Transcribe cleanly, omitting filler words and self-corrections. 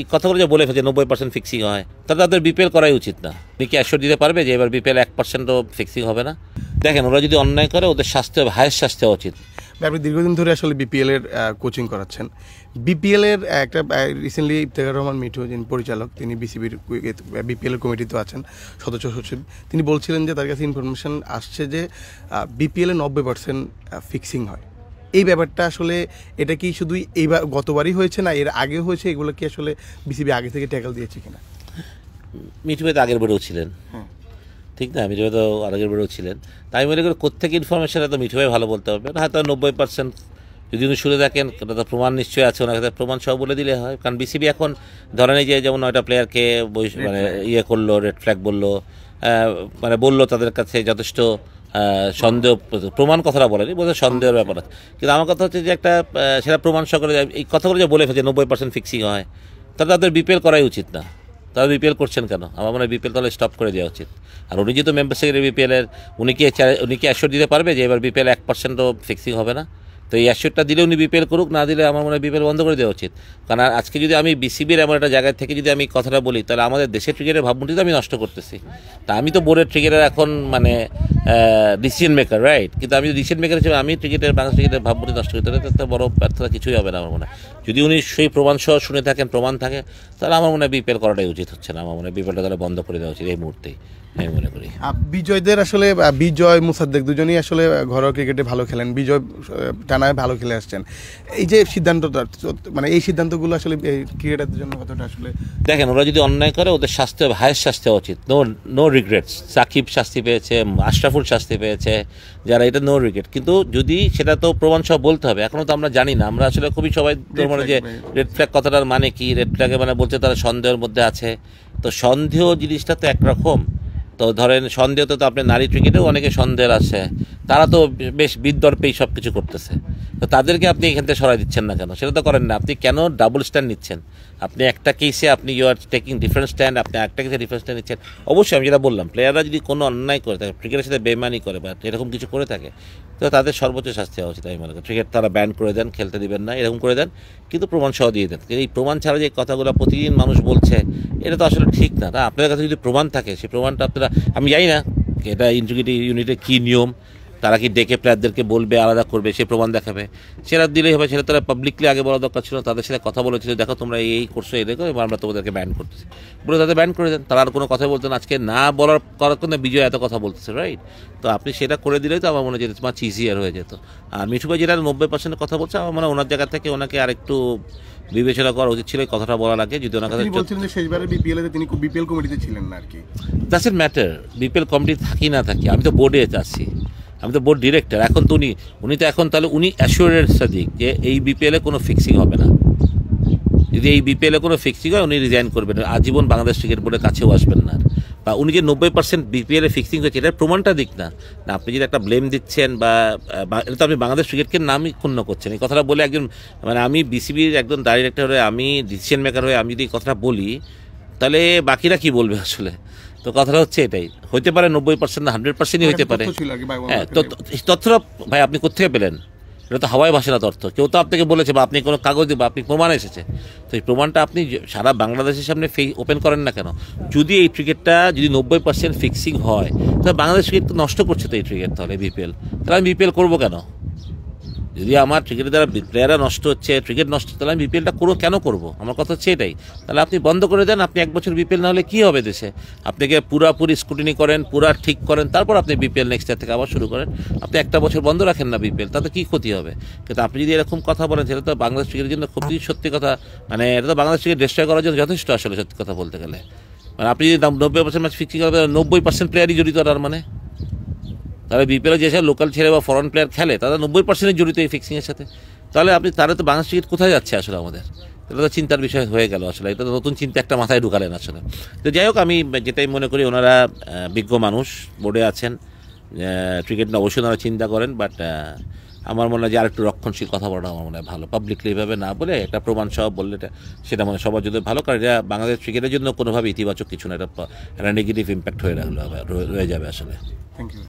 এই কথাগুলো যে বলে ফেলছে 90% ফিক্সিং হয়, তাহলে তাদের বিপিএল করাই উচিত না। আপনি কি অ্যাসিওর দিতে পারবে যে এবার বিপিএল 1%ও ফিক্সিং হবে না? দেখেন, ওরা যদি অন্যায় করে ওদের শাস্তি হবে, হায়েস্ট শাস্তি হওয়া উচিত। আপনি দীর্ঘদিন ধরে আসলে বিপিএল এর কোচিং করাচ্ছেন। বিপিএল এর একটা রিসেন্টলি ইফতেখার রহমান মিঠু, যিনি পরিচালক, তিনি বিসিবির বিপিএল এর কমিটিতে আছেন, সদস্য সচিব। তিনি বলছিলেন যে তার কাছে ইনফরমেশন আসছে যে বিপিএল এ 90% ফিক্সিং হয়। এই ব্যাপারটা আসলে এটা কি শুধুই এইবার গতবারই হয়েছে, না এর আগেও হয়েছে? এগুলো কি আসলে বিসিবি আগে থেকে ট্যাকল দিয়েছে কিনা? মিঠু ভাই তো আগের বেড়েও ছিলেন, ঠিক না? মিঠু ভাই তো আগের বেড়েও ছিলেন। তাই মনে করি কোথেকে ইনফরমেশন এত মিঠু ভাই ভালো বলতে পারবেন। হয়তো 90% যদি উনি শুনে থাকেন, তো প্রমাণ নিশ্চয়ই আছে, ওনার কাছে প্রমাণ সহ বলে দিলে হয়। কারণ বিসিবি এখন ধরেন এই যে যেমন 9টা প্লেয়ারকে মানে ইয়ে করলো, রেড ফ্ল্যাগ বললো, মানে বললো তাদের কাছে যথেষ্ট সন্দেহ, প্রমাণ কথাটা বলেনি, বোধহয় সন্দেহের ব্যাপার আছে। কিন্তু আমার কথা হচ্ছে যে একটা সেটা প্রমাণ সহকারে এই কথাগুলো যে বলে ফেলছে 90% ফিক্সিং হয়, তাহলে তাদের বিপিএল করাই উচিত না। তারা বিপিএল করছেন কেন? আমার মনে হয় বিপিএল তাহলে স্টপ করে দেওয়া উচিত। আর উনি যেহেতু মেম্বার সেক্রেটারি বিপিএলের, উনি কি অ্যাসিওর দিতে পারবে যে এবার বিপিএল 1%ও ফিক্সিং হবে না? তো এই অ্যাসিওরটা দিলে উনি বিপিএল করুক, না দিলে আমার মনে হয় বিপিএল বন্ধ করে দেওয়া উচিত। কারণ আজকে যদি আমি বিসিবির এমন একটা জায়গায় থেকে যদি আমি কথাটা বলি, তাহলে আমাদের দেশের ক্রিকেটের ভাবমূর্তি তো আমি নষ্ট করতেছি। তা আমি তো বোর্ডের ক্রিকেটের এখন মানে ডিসিশন মেকার, রাইট? কিন্তু আমি ডিসিশন মেকার হিসেবে আমি বাংলাদেশ ক্রিকেটের ভাবমূর্তি নষ্ট করতে হলে একটা বড় ব্যর্থতা কিছুই হবে না আমার মনে হয়। যদি উনি সেই প্রমাণ সহ শুনে থাকেন, প্রমাণ থাকে, তাহলে আমার মনে হয় বিপিএল করাটাই উচিত হচ্ছে না। আমার মনে হয় বিপিএলটা তাহলে বন্ধ করে দেওয়া উচিত এই মুহূর্তেই, আমি মনে করি। বিজয়দের আসলে বিজয় মুসাদ্দেক দুজনেই আসলে ঘরোয়া ক্রিকেটে ভালো খেলেন, বিজয় টানায় ভালো খেলে আসছেন। এই যে সিদ্ধান্তটা, মানে এই সিদ্ধান্তগুলো আসলে ক্রিকেটারদের জন্য কতটা আসলে? দেখেন, ওরা যদি অন্যায় করে ওদের শাস্তি হবে, হায়েস্ট শাস্তি হওয়া উচিত। No regrets. সাকিব শাস্তি পেয়েছে, আশরাফুল শাস্তি পেয়েছে, যারা এটা নো রিগ্রেট। কিন্তু যদি সেটা তো প্রমাণ সহ বলতে হবে। এখনও তো আমরা জানি না, আমরা আসলে খুবই সবাই মানে যে রেড ফ্ল্যাগ কথাটার মানে কি, রেড ফ্ল্যাগে মানে বলছে তারা সন্দেহের মধ্যে আছে। তো সন্দেহ জিনিসটা তো একরকম। তো ধরেন সন্দেহ তো আপনি নারী ক্রিকেটেও অনেকে সন্দেহের আছে, তারা তো বেশ বিদ্যর্পেই সব কিছু করতেছে। তো তাদেরকে আপনি এখান থেকে সরাই দিচ্ছেন না কেন? সেটা তো করেন না। আপনি কেন ডাবল স্ট্যান্ড নিচ্ছেন? আপনি একটা কেসে আপনি you are taking different stand, আপনি একটা কেসে ডিফারেন্ট স্ট্যান্ড নিচ্ছেন। অবশ্যই আমি যেটা বললাম, প্লেয়াররা যদি কোনো অন্যায় করে থাকে, ক্রিকেটের সাথে বেইমানি করে বা এরকম কিছু করে থাকে, তো তাদের সর্বোচ্চ শাস্তি হওয়া উচিত। আমি মনে করি ক্রিকেট তারা ব্যান করে দেন, খেলতে দিবেন না, এরকম করে দেন, কিন্তু প্রমাণ সহ দিয়ে দেন। এই প্রমাণ ছাড়া যে কথাগুলো প্রতিদিন মানুষ বলছে, এটা তো আসলে ঠিক না। আপনাদের কাছে যদি প্রমাণ থাকে, সেই প্রমাণটা আপনারা, আমি জানি না এটা ইন্টিগ্রিটি ইউনিটের কী নিয়ম, তারা কি ডেকে প্লেয়ারদেরকে বলবে, আলাদা করবে, সে প্রমাণ দেখাবে, সেটা দিলেই হবে। সেটা তারা পাবলিকলি আগে বলা দরকার ছিল। তাদের সাথে কথা বলেছিল, দেখো তোমরা এই করছো, এই দেখো, এবার আমরা তোমাদেরকে ব্যান করতেছি বলে তাদের ব্যান করে দেন। তারা আর কোনো কথা বলতেন, আজকে না বলার করার কোনো বিজয় এত কথা বলতেছে, রাইট? তো আপনি সেটা করে দিলেই তো আমার মনে হয় যে মাছ ইজিয়ার হয়ে যেত। আর মিঠু ভাই যেটা 90% কথা বলছে, আমার মনে হয় ওনার জায়গা থেকে ওনাকে আরেকটু বিবেচনা করা উচিত ছিল কথাটা বলার আগে। যদি ওনার কাছে বলছিলেন যে শেষবারে বিপিএল এ তিনি বিপিএল কমিটিতে ছিলেন না আর কি, ডাজন্ট ম্যাটার বিপিএল কমিটি থাকি না থাকি, আমি তো বোর্ডে আছি, আমি তো বোর্ড ডিরেক্টর। এখন তো উনি তো এখন তাহলে উনি অ্যাসিওরেন্সটা দিক যে এই বিপিএলে কোনো ফিক্সিং হবে না। যদি এই বিপিএলে কোনো ফিক্সিং হয়, উনি রিজাইন করবেন, আজীবন বাংলাদেশ ক্রিকেট বোর্ডের কাছেও আসবেন না। বা উনি যে 90% বিপিএলে ফিক্সিং হয়েছে, এটার প্রমাণটা দিক না। আপনি যদি একটা ব্লেম দিচ্ছেন বা এটা তো আপনি বাংলাদেশ ক্রিকেটকে নামই ক্ষুণ্ণ করছেন। এই কথাটা বলে একজন, মানে আমি বিসিবির একজন ডাইরেক্টর হয়ে, আমি ডিসিশন মেকার হয়ে আমি যদি এই কথাটা বলি, তাহলে বাকিরা কি বলবে আসলে? তো কথাটা হচ্ছে এটাই, হইতে পারে 90% না 100%ই হইতে পারে। হ্যাঁ, তথ্যটা ভাই আপনি কোথেকে পেলেন? এটা তো হাওয়ায় ভাসে না তথ্য। কেউ তো আপনাকে বলেছে বা আপনি কোনো কাগজ বা আপনি প্রমাণ এসেছে। তো এই প্রমাণটা আপনি সারা বাংলাদেশের সামনে ওপেন করেন না কেন? যদি এই ক্রিকেটটা যদি 90% ফিক্সিং হয়, তাহলে বাংলাদেশ ক্রিকেট তো নষ্ট করছে তো এই ক্রিকেট, তাহলে বিপিএল, তাহলে আমি বিপিএল করবো কেন? যদি আমার ক্রিকেটের দ্বারা প্লেয়াররা নষ্ট হচ্ছে, ক্রিকেট নষ্ট, তাহলে আমি বিপিএলটা কেন করবো? আমার কথা হচ্ছে এটাই। তাহলে আপনি বন্ধ করে দেন। আপনি 1 বছর বিপিএল না হলে কী হবে দেশে? আপনাকে পুরাপুরি স্ক্রুটিনি করেন, পুরা ঠিক করেন, তারপর আপনি বিপিএল নেক্সট ইয়ার থেকে আবার শুরু করেন। আপনি 1টা বছর বন্ধ রাখেন না বিপিএল, তাতে কী ক্ষতি হবে? কিন্তু আপনি যদি এরকম কথা বলেন, সেটা তো বাংলাদেশ ক্রিকেটের জন্য খুবই সত্যি কথা, মানে এটা তো বাংলাদেশ ক্রিকেট ডিস্ট্রয় করার জন্য যথেষ্ট আসলে, সত্যি কথা বলতে গেলে। মানে আপনি যদি 90% ম্যাচ ফিক্সিং করবেন, 90% প্লেয়ারই জড়িত, তার মানে তাহলে বিপিএলে যেসব লোকাল ছেলে বা ফরেন প্লেয়ার খেলে, তারা 90% জড়িত এই ফিক্সিংয়ের সাথে। তাহলে তারা তো বাংলাদেশ ক্রিকেট কোথায় যাচ্ছে আসলে আমাদের? এটা তো চিন্তার বিষয় হয়ে গেল আসলে। এটা তো নতুন চিন্তা একটা মাথায় ঢুকালেন আসলে। তো যাই হোক, আমি যেটাই মনে করি, ওনারা বিজ্ঞ মানুষ, বোর্ডে আছেন, ক্রিকেট নিয়ে অবশ্যই ওনারা চিন্তা করেন। বাট আমার মনে হয় যে আরেকটু রক্ষণশীল কথা বলাটা আমার মনে হয় ভালো। পাবলিকলি এইভাবে না বলে একটা প্রমাণ সহ বললে সেটা মানে সবার জন্য ভালো। কারণ এটা বাংলাদেশ ক্রিকেটের জন্য কোনোভাবে ইতিবাচক কিছু না, এটা নেগেটিভ ইম্প্যাক্ট হয়ে রয়ে যাবে আসলে। Thank you.